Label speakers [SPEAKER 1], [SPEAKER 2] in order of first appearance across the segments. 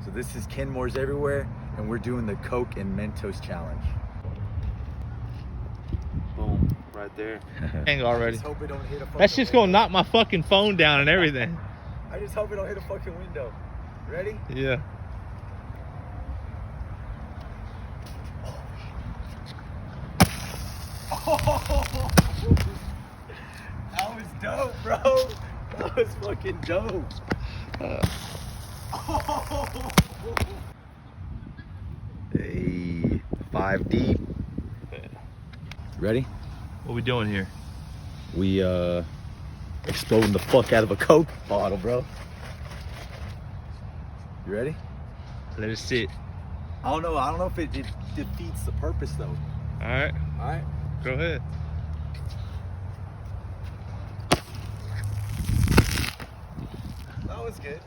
[SPEAKER 1] So this is KENMOR's everywhere, and we're doing the Coke and Mentos challenge.
[SPEAKER 2] Boom, right there.
[SPEAKER 3] Hang already.
[SPEAKER 1] I just hope it don't hit a fucking
[SPEAKER 3] That's just gonna knock my fucking phone down and everything.
[SPEAKER 1] I just hope it don't hit a fucking window. Ready?
[SPEAKER 3] Yeah.
[SPEAKER 1] Oh, that was dope, bro. That was fucking dope. Hey, 5 deep. Ready?
[SPEAKER 3] What we doing here?
[SPEAKER 1] We exploding the fuck out of a Coke bottle, bro. You ready?
[SPEAKER 3] Let it sit.
[SPEAKER 1] I don't know if it defeats the purpose though.
[SPEAKER 3] All right.
[SPEAKER 1] All right.
[SPEAKER 3] Go ahead.
[SPEAKER 1] That was good.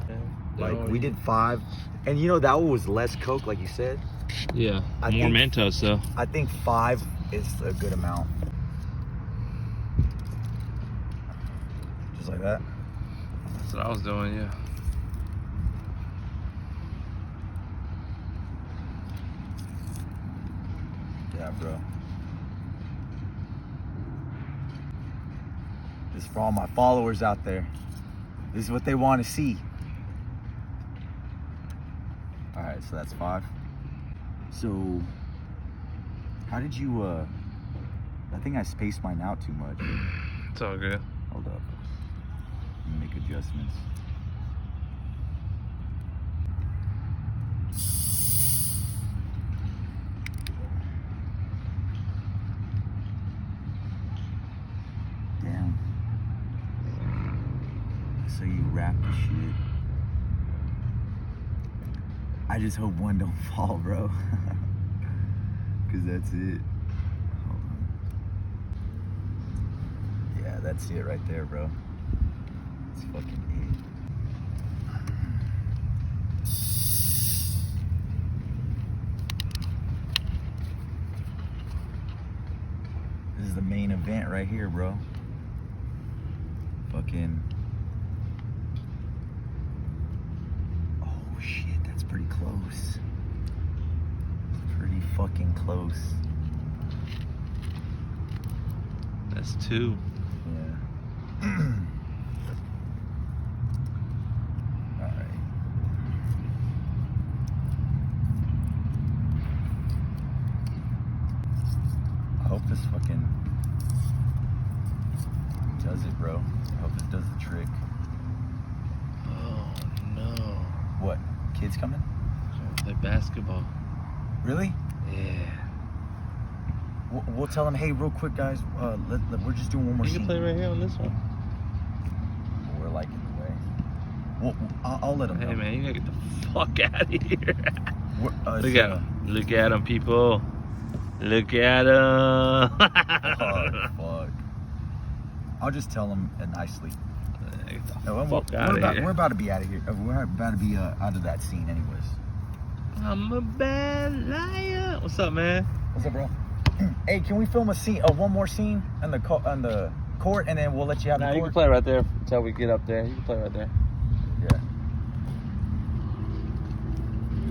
[SPEAKER 3] Yeah.
[SPEAKER 1] Like we did 5, and you know that one was less Coke, like you said.
[SPEAKER 3] Yeah.
[SPEAKER 1] I
[SPEAKER 3] More
[SPEAKER 1] think-
[SPEAKER 3] Mentos though.
[SPEAKER 1] I think 5 is a good amount. Just like that.
[SPEAKER 3] That's what I was doing. Yeah.
[SPEAKER 1] Yeah, bro. This is for all my followers out there. This is what they want to see. All right, so that's 5. So, how did you, I think I spaced mine out too much.
[SPEAKER 3] It's all good.
[SPEAKER 1] Hold up. Let me make adjustments. Damn. So you wrap the shit. I just hope one don't fall, bro. Cause that's it. Hold on. Yeah, that's it right there, bro. That's fucking it. This is the main event right here, bro. Fucking. Oh shit, that's pretty close. Pretty fucking close.
[SPEAKER 3] That's 2.
[SPEAKER 1] Yeah. Alright. I hope this fucking does it, bro. I hope it does the trick.
[SPEAKER 3] Oh no.
[SPEAKER 1] What? Kids coming?
[SPEAKER 3] Play basketball.
[SPEAKER 1] Really?
[SPEAKER 3] Yeah.
[SPEAKER 1] We'll tell them, hey, real quick, guys. We're just doing one more
[SPEAKER 3] You
[SPEAKER 1] scene.
[SPEAKER 3] can play right here on this one.
[SPEAKER 1] We're like in the way. Well, I'll let them know.
[SPEAKER 3] Hey man, you gotta get the fuck out of here. Look
[SPEAKER 1] So-
[SPEAKER 3] at him. Look at him, people. Look at him.
[SPEAKER 1] Oh, fuck. I'll just tell them nicely.
[SPEAKER 3] Get the
[SPEAKER 1] No,
[SPEAKER 3] fuck out of here.
[SPEAKER 1] we're about to be out of here. We're about to be out of that scene, anyways.
[SPEAKER 3] I'm a bad liar. What's up, man?
[SPEAKER 1] What's up, bro? Hey, can we film a scene, one more scene on the court, and then we'll let you out
[SPEAKER 3] Nah,
[SPEAKER 1] the
[SPEAKER 3] you
[SPEAKER 1] court?
[SPEAKER 3] can play right there until we get up there. You can play right there.
[SPEAKER 1] Yeah.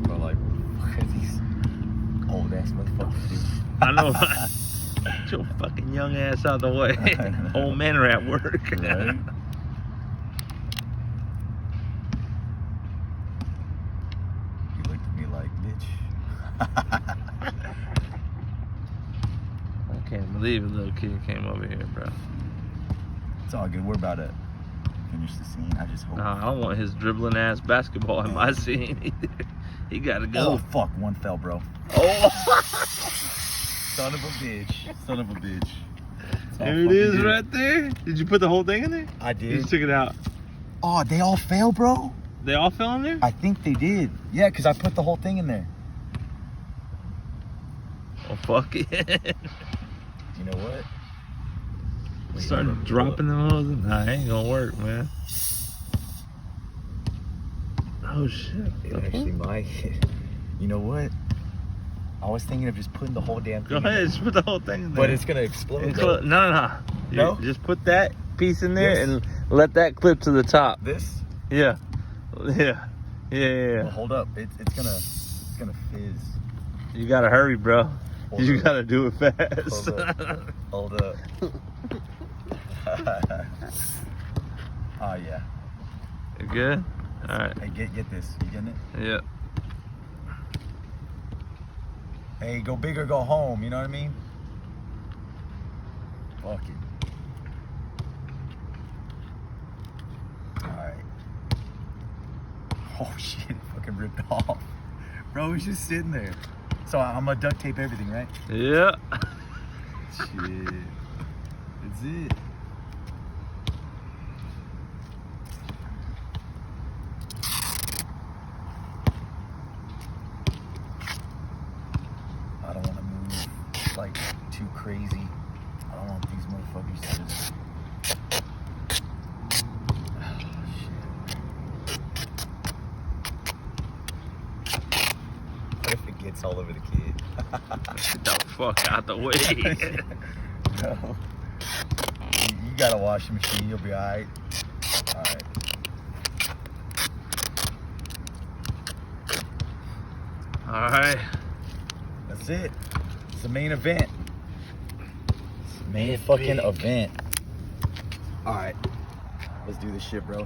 [SPEAKER 1] But like, look at these old ass motherfuckers, dude.
[SPEAKER 3] I know. Get your fucking young ass out of the way. Old men are at work.
[SPEAKER 1] Right? He looked at me like, bitch.
[SPEAKER 3] I can't believe a little kid came over here, bro.
[SPEAKER 1] It's all good. We're about to finish the scene. I just hope.
[SPEAKER 3] Nah, I don't want his dribbling ass basketball in my scene either. He gotta go.
[SPEAKER 1] Oh fuck! One fell, bro.
[SPEAKER 3] Oh.
[SPEAKER 1] Son of a bitch. Son of a bitch. That's all
[SPEAKER 3] There it
[SPEAKER 1] fucking
[SPEAKER 3] is
[SPEAKER 1] good.
[SPEAKER 3] right there. Did you put the whole thing in there?
[SPEAKER 1] I
[SPEAKER 3] You
[SPEAKER 1] did.
[SPEAKER 3] just took it out.
[SPEAKER 1] Oh, they all fell, bro.
[SPEAKER 3] They all fell in there?
[SPEAKER 1] I think they did. Yeah, because I put the whole thing in there.
[SPEAKER 3] Oh, fuck it.
[SPEAKER 1] You know what? Wait,
[SPEAKER 3] Start
[SPEAKER 1] hold on.
[SPEAKER 3] dropping them hoes. Nah, it ain't gonna work, man. Oh, shit.
[SPEAKER 1] It actually might. You know what? I was thinking of just putting the whole damn
[SPEAKER 3] Go
[SPEAKER 1] thing in
[SPEAKER 3] ahead,
[SPEAKER 1] there.
[SPEAKER 3] just put the whole thing in there.
[SPEAKER 1] But it's gonna explode.
[SPEAKER 3] It's
[SPEAKER 1] though.
[SPEAKER 3] no.
[SPEAKER 1] No?
[SPEAKER 3] You just put that piece in there
[SPEAKER 1] Yes.
[SPEAKER 3] and Let that clip to the top.
[SPEAKER 1] This?
[SPEAKER 3] Yeah. Yeah. Yeah.
[SPEAKER 1] Well, hold up. It's gonna fizz.
[SPEAKER 3] You gotta hurry, bro.
[SPEAKER 1] Hold
[SPEAKER 3] You
[SPEAKER 1] up.
[SPEAKER 3] gotta do it fast.
[SPEAKER 1] Hold up. Oh yeah.
[SPEAKER 3] You good? All right.
[SPEAKER 1] Hey, get this. You getting it?
[SPEAKER 3] Yeah.
[SPEAKER 1] Hey, go big or go home. You know what I mean? Fuck it. All right. Oh shit! It fucking ripped off. Bro, he's just sitting there. So I'm gonna duct tape everything, right?
[SPEAKER 3] Yeah.
[SPEAKER 1] Shit. That's it. I don't want to move like too crazy. I don't want these motherfuckers to just... Oh, shit. What if it gets all over the kid?
[SPEAKER 3] Get the fuck out the way.
[SPEAKER 1] No. You gotta wash the machine, you'll be alright. Alright.
[SPEAKER 3] All right.
[SPEAKER 1] That's it. It's the main event. It's the main fucking event. Alright. Let's do this shit, bro.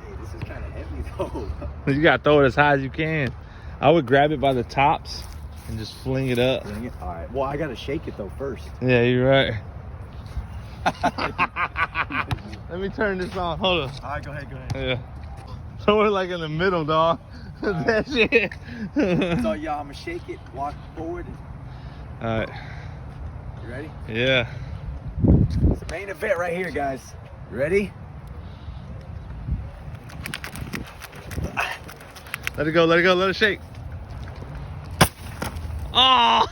[SPEAKER 1] Hey, this is kind of heavy though.
[SPEAKER 3] You gotta throw it as high as you can. I would grab it by the tops and just fling it up.
[SPEAKER 1] Alright. Well, I gotta shake it though first.
[SPEAKER 3] Yeah, you're right. Let me turn this on. Hold on.
[SPEAKER 1] Alright, go ahead.
[SPEAKER 3] Yeah. So we're like in the middle, dog. That shit.
[SPEAKER 1] So, y'all, I'm gonna shake it, walk forward.
[SPEAKER 3] All right.
[SPEAKER 1] You ready?
[SPEAKER 3] Yeah.
[SPEAKER 1] It's the main event right here, guys. Ready?
[SPEAKER 3] Let it go, let it shake. Oh!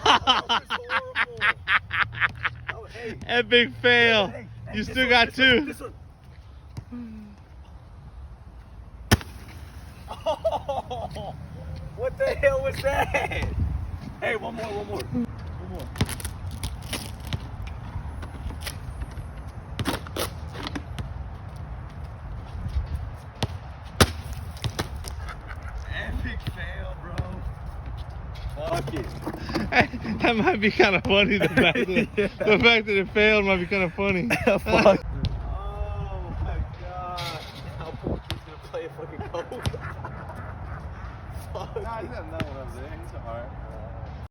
[SPEAKER 1] Oh, hey.
[SPEAKER 3] Epic fail.
[SPEAKER 1] Hey,
[SPEAKER 3] You
[SPEAKER 1] this
[SPEAKER 3] still
[SPEAKER 1] one,
[SPEAKER 3] got
[SPEAKER 1] this
[SPEAKER 3] two.
[SPEAKER 1] one, this one. Oh, what the hell was that? Hey, one more. Epic fail, bro. Fuck it.
[SPEAKER 3] That might be kind of funny. The fact that it failed might be kind of funny.
[SPEAKER 1] Fuck.